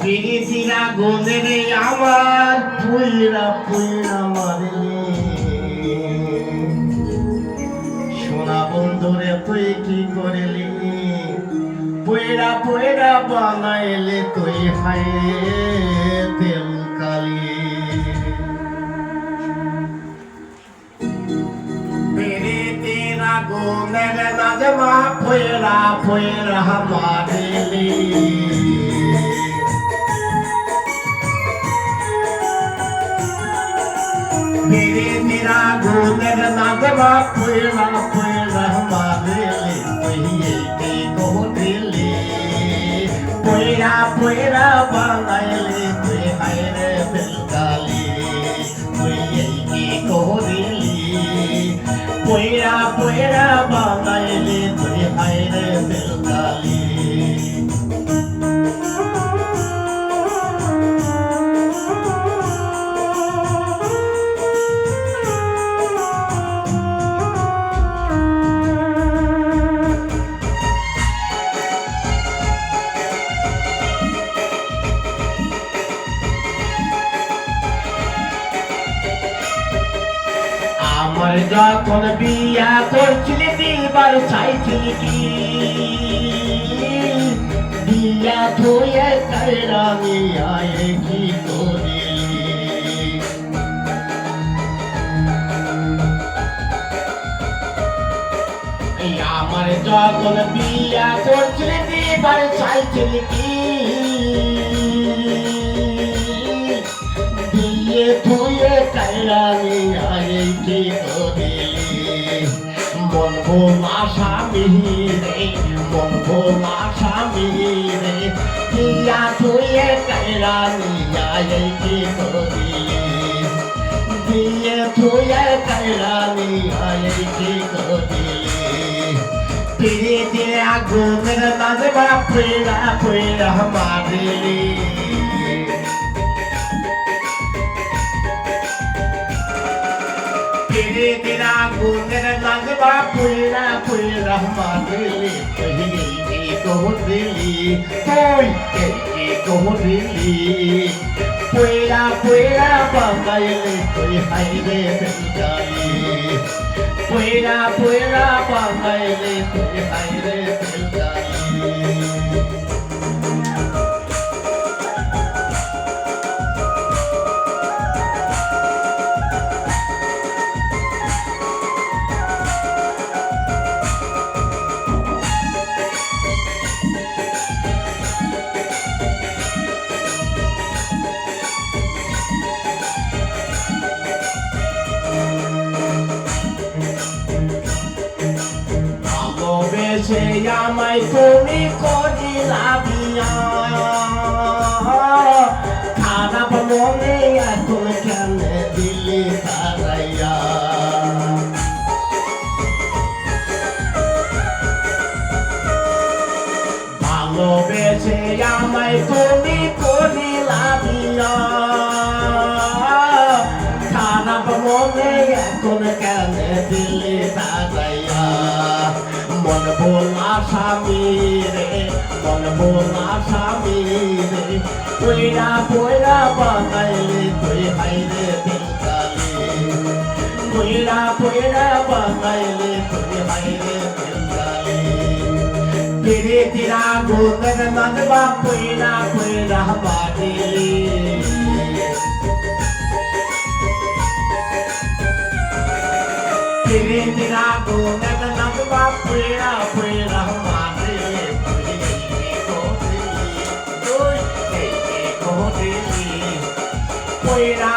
পিরিতিরা গোদরে আমার পুইরা পুইরা মারলে সোনা বন্ধুরে তুই কি করলি পুইরা পুইরা বানাইলে তুই হায় তেল কালি পিরিতিরা গোদরে নাজমা পুইরা পুইরা মারলে मेरा गोदर नागवा पुयला पुयला मारेले पहिए के कोहरेले पुयला पुयला बांगाले पुय हायरे बेलगाली पुये के कोहरेले पुयला पुयला बांगाले पुय हायरे बेलगाली আমার যখন বিয়া করছিলি দিলবার চাইছিলি কি বিয়া ধুয়ে কাইরামি আয়ে কি করিলি আমার যখন বিয়া করছিলি দিলবার চাইছিলি কি বিয়ে ধুয়ে কাইরামি আয়ে কি মন ভোলা স্বামী রে মন ভোলা স্বামী রে দিয়া ধুয়ে কাইরা নিয়া কি করিলি দিয়ে ধুয়ে কাইরা নিয়া কি করিলি পিড়ে দিয়ে আগুনের নাজবা পুইরা পুইরা মারিলি तेरे तेरा गुंदर लगवा पुयला पुयला मारेले पहिए के कोहरेली कोई के कोहरेली पुयला पुयला बांगाले कोई हायरे बेलगाली पुयला पुयला बांगाले कोई हायरे बेलगाली সে আমায় তুমি করিলা বিয়া খারাপ মনে এখন কেন দিলি তারাইয়া ভালোবেসে আমায় তুমি করিলা বিয়া খারাপ মনে এখন কেন দিলি তারাইয়া মন ভোলা স্বামী রে মন ভোলা স্বামী রে পুইরা পুইরা বানাইলে তুই হাইরে বেলগালি পুইরা পুইরা বানাইলে তুই হাইরে বেলগালি তেরে তেরা গোদর নাজবা পুইরা পুইরা বাদিলি तेरे तेरा गोदर नगवा पुयला पुयला मारेले पुये के कोहरेली कोई के कोहरेली पुयला